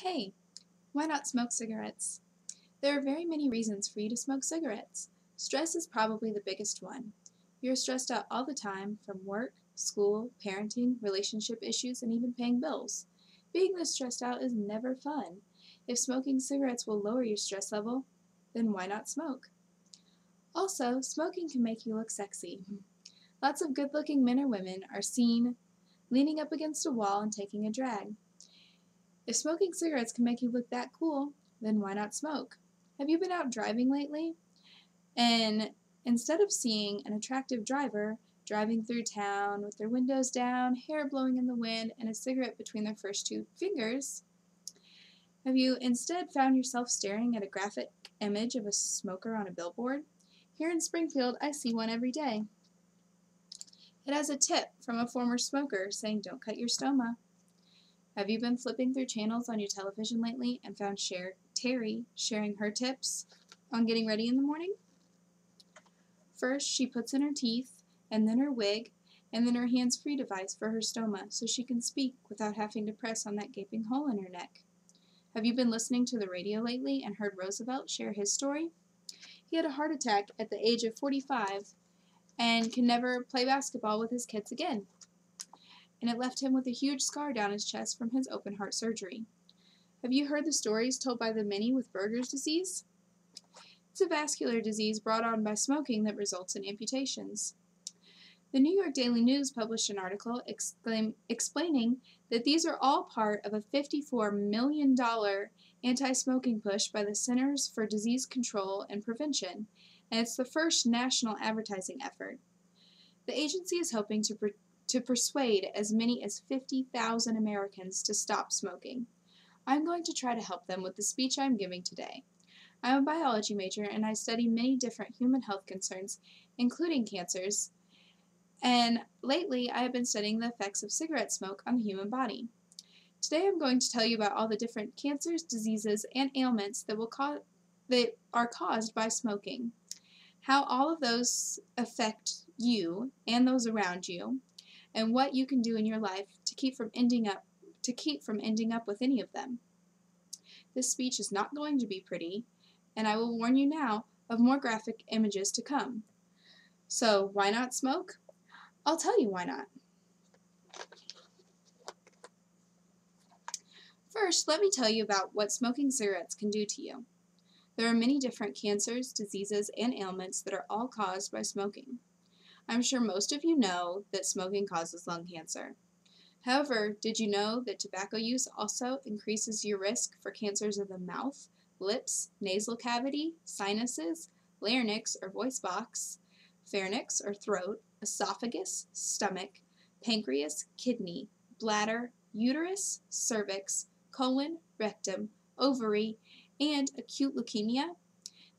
Hey, why not smoke cigarettes? There are very many reasons for you to smoke cigarettes. Stress is probably the biggest one. You're stressed out all the time from work, school, parenting, relationship issues, and even paying bills. Being this stressed out is never fun. If smoking cigarettes will lower your stress level, then why not smoke? Also, smoking can make you look sexy. Lots of good-looking men or women are seen leaning up against a wall and taking a drag. If smoking cigarettes can make you look that cool, then why not smoke? Have you been out driving lately? And instead of seeing an attractive driver driving through town with their windows down, hair blowing in the wind, and a cigarette between their first two fingers, have you instead found yourself staring at a graphic image of a smoker on a billboard? Here in Springfield, I see one every day. It has a tip from a former smoker saying, "Don't cut your stoma." Have you been flipping through channels on your television lately and found Terry sharing her tips on getting ready in the morning? First, she puts in her teeth, and then her wig, and then her hands-free device for her stoma so she can speak without having to press on that gaping hole in her neck. Have you been listening to the radio lately and heard Roosevelt share his story? He had a heart attack at the age of 45 and can never play basketball with his kids again. And it left him with a huge scar down his chest from his open heart surgery. Have you heard the stories told by the many with Berger's disease? It's a vascular disease brought on by smoking that results in amputations. The New York Daily News published an article explaining that these are all part of a $54 million anti-smoking push by the Centers for Disease Control and Prevention, and it's the first national advertising effort. The agency is hoping to persuade as many as 50,000 Americans to stop smoking. I'm going to try to help them with the speech I'm giving today. I'm a biology major and I study many different human health concerns, including cancers, and lately I have been studying the effects of cigarette smoke on the human body. Today I'm going to tell you about all the different cancers, diseases, and ailments that are caused by smoking, how all of those affect you and those around you, and what you can do in your life to keep from ending up with any of them. This speech is not going to be pretty, and I will warn you now of more graphic images to come. So, why not smoke? I'll tell you why not. First, let me tell you about what smoking cigarettes can do to you. There are many different cancers, diseases, and ailments that are all caused by smoking. I'm sure most of you know that smoking causes lung cancer. However, did you know that tobacco use also increases your risk for cancers of the mouth, lips, nasal cavity, sinuses, larynx or voice box, pharynx or throat, esophagus, stomach, pancreas, kidney, bladder, uterus, cervix, colon, rectum, ovary, and acute leukemia?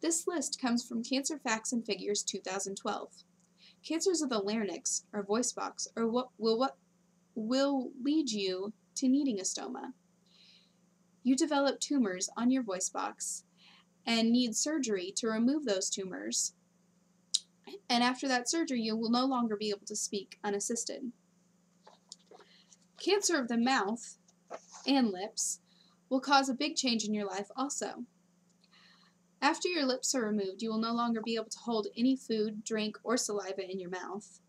This list comes from Cancer Facts and Figures 2012. Cancers of the larynx or voice box are what will lead you to needing a stoma. You develop tumors on your voice box and need surgery to remove those tumors, and after that surgery you will no longer be able to speak unassisted. Cancer of the mouth and lips will cause a big change in your life also. After your lips are removed, you will no longer be able to hold any food, drink, or saliva in your mouth.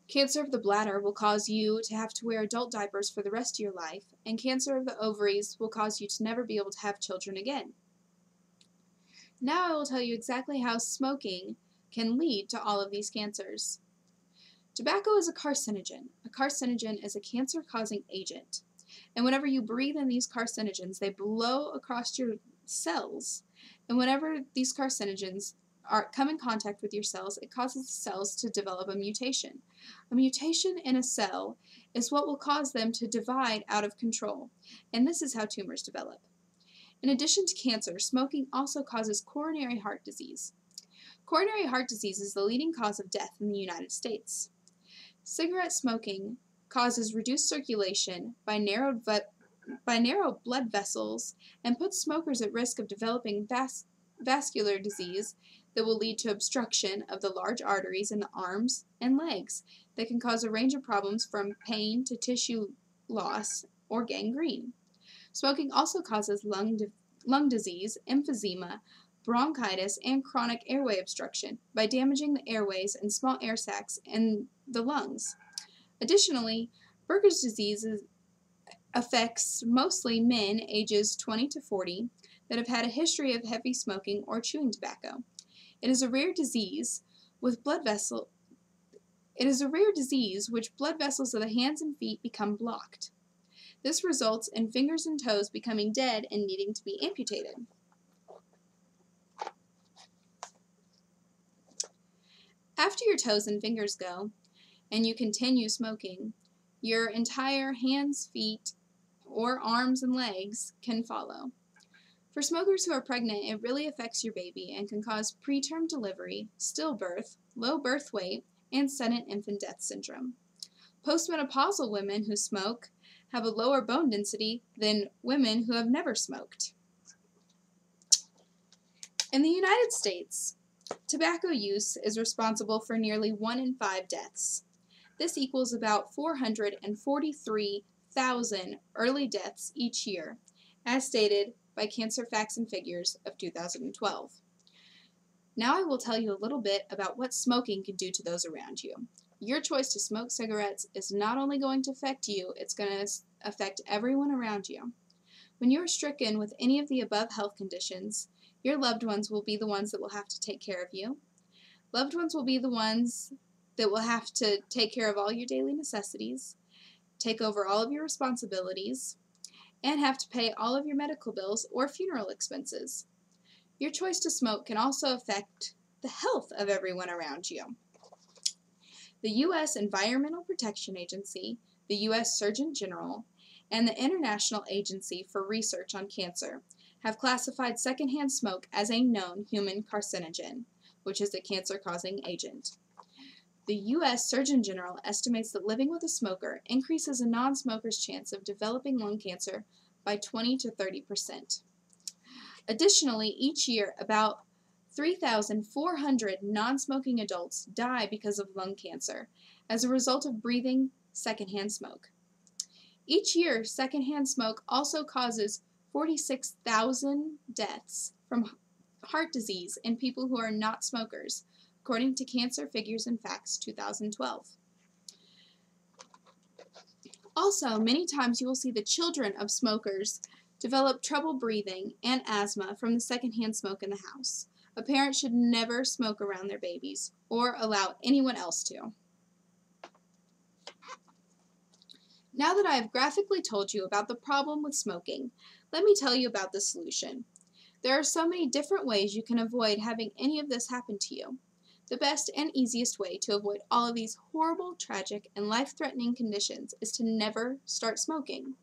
Cancer of the bladder will cause you to have to wear adult diapers for the rest of your life, and cancer of the ovaries will cause you to never be able to have children again. Now I will tell you exactly how smoking can lead to all of these cancers. Tobacco is a carcinogen. A carcinogen is a cancer-causing agent. And whenever you breathe in these carcinogens, they blow across your cells. And whenever these carcinogens come in contact with your cells, it causes the cells to develop a mutation. A mutation in a cell is what will cause them to divide out of control, and this is how tumors develop. In addition to cancer, smoking also causes coronary heart disease. Coronary heart disease is the leading cause of death in the United States. Cigarette smoking causes reduced circulation by narrow blood vessels and puts smokers at risk of developing vascular disease that will lead to obstruction of the large arteries in the arms and legs that can cause a range of problems from pain to tissue loss or gangrene. Smoking also causes lung disease, emphysema, bronchitis, and chronic airway obstruction by damaging the airways and small air sacs in the lungs. Additionally, Burkitt's disease affects mostly men ages 20 to 40 that have had a history of heavy smoking or chewing tobacco. It is a rare disease which blood vessels of the hands and feet become blocked. This results in fingers and toes becoming dead and needing to be amputated. After your toes and fingers go, and you continue smoking, your entire hands, feet, or arms and legs can follow. For smokers who are pregnant, it really affects your baby and can cause preterm delivery, stillbirth, low birth weight, and sudden infant death syndrome. Postmenopausal women who smoke have a lower bone density than women who have never smoked. In the United States, tobacco use is responsible for nearly 1 in 5 deaths. This equals about 443,000 early deaths each year, as stated by Cancer Facts and Figures of 2012. Now I will tell you a little bit about what smoking can do to those around you. Your choice to smoke cigarettes is not only going to affect you, it's going to affect everyone around you. When you are stricken with any of the above health conditions, your loved ones will be the ones that will have to take care of you. Loved ones will be the ones that will have to take care of all your daily necessities, take over all of your responsibilities, and have to pay all of your medical bills or funeral expenses. Your choice to smoke can also affect the health of everyone around you. The U.S. Environmental Protection Agency, the U.S. Surgeon General, and the International Agency for Research on Cancer have classified secondhand smoke as a known human carcinogen, which is a cancer-causing agent. The U.S. Surgeon General estimates that living with a smoker increases a non-smoker's chance of developing lung cancer by 20 to 30%. Additionally, each year, about 3,400 non-smoking adults die because of lung cancer as a result of breathing secondhand smoke. Each year, secondhand smoke also causes 46,000 deaths from heart disease in people who are not smokers, according to Cancer Figures and Facts 2012. Also, many times you will see the children of smokers develop trouble breathing and asthma from the secondhand smoke in the house. A parent should never smoke around their babies or allow anyone else to. Now that I have graphically told you about the problem with smoking, let me tell you about the solution. There are so many different ways you can avoid having any of this happen to you. The best and easiest way to avoid all of these horrible, tragic, and life-threatening conditions is to never start smoking.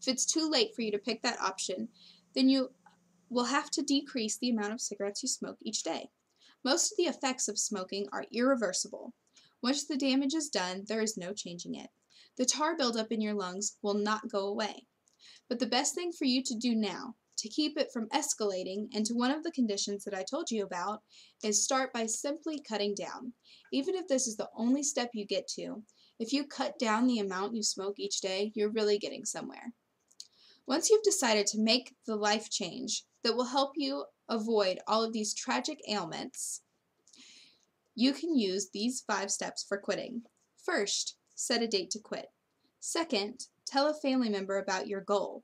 If it's too late for you to pick that option, then you will have to decrease the amount of cigarettes you smoke each day. Most of the effects of smoking are irreversible. Once the damage is done, there is no changing it. The tar buildup in your lungs will not go away. But the best thing for you to do now, to keep it from escalating into one of the conditions that I told you about, is start by simply cutting down. Even if this is the only step you get to, if you cut down the amount you smoke each day, you're really getting somewhere. Once you've decided to make the life change that will help you avoid all of these tragic ailments, you can use these 5 steps for quitting. First, set a date to quit. Second, tell a family member about your goal.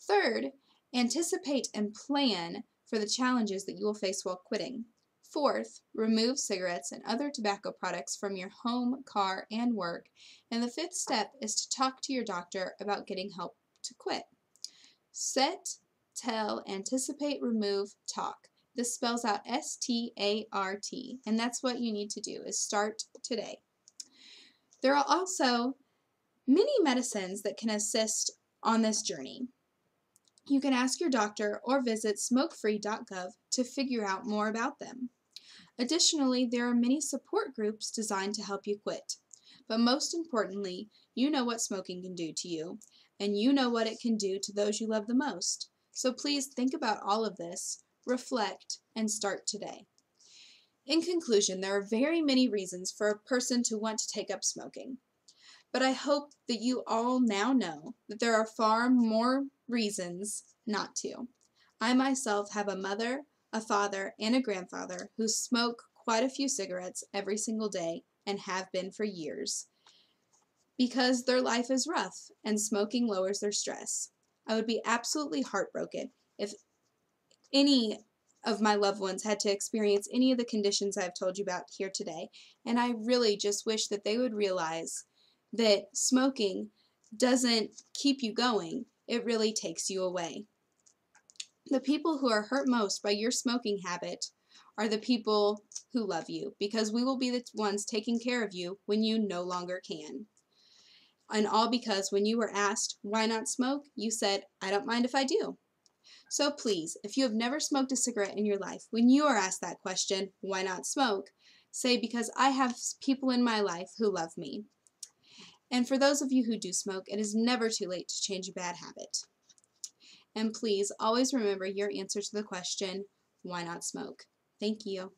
Third, anticipate and plan for the challenges that you will face while quitting. Fourth, remove cigarettes and other tobacco products from your home, car, and work. And the 5th step is to talk to your doctor about getting help to quit. Set, tell, anticipate, remove, talk. This spells out START, and that's what you need to do, is start today. There are also many medicines that can assist on this journey. You can ask your doctor or visit smokefree.gov to figure out more about them. Additionally, there are many support groups designed to help you quit. But most importantly, you know what smoking can do to you, and you know what it can do to those you love the most. So please think about all of this, reflect, and start today. In conclusion, there are very many reasons for a person to want to take up smoking. But I hope that you all now know that there are far more reasons not to. I myself have a mother, a father, and a grandfather who smoke quite a few cigarettes every single day and have been for years because their life is rough and smoking lowers their stress. I would be absolutely heartbroken if any of my loved ones had to experience any of the conditions I've told you about here today, and I really just wish that they would realize that smoking doesn't keep you going, it really takes you away. The people who are hurt most by your smoking habit are the people who love you, because we will be the ones taking care of you when you no longer can. And all because when you were asked, why not smoke, you said, I don't mind if I do. So please, if you have never smoked a cigarette in your life, when you are asked that question, why not smoke, say, because I have people in my life who love me. And for those of you who do smoke, it is never too late to change a bad habit. And please always remember your answer to the question, why not smoke? Thank you.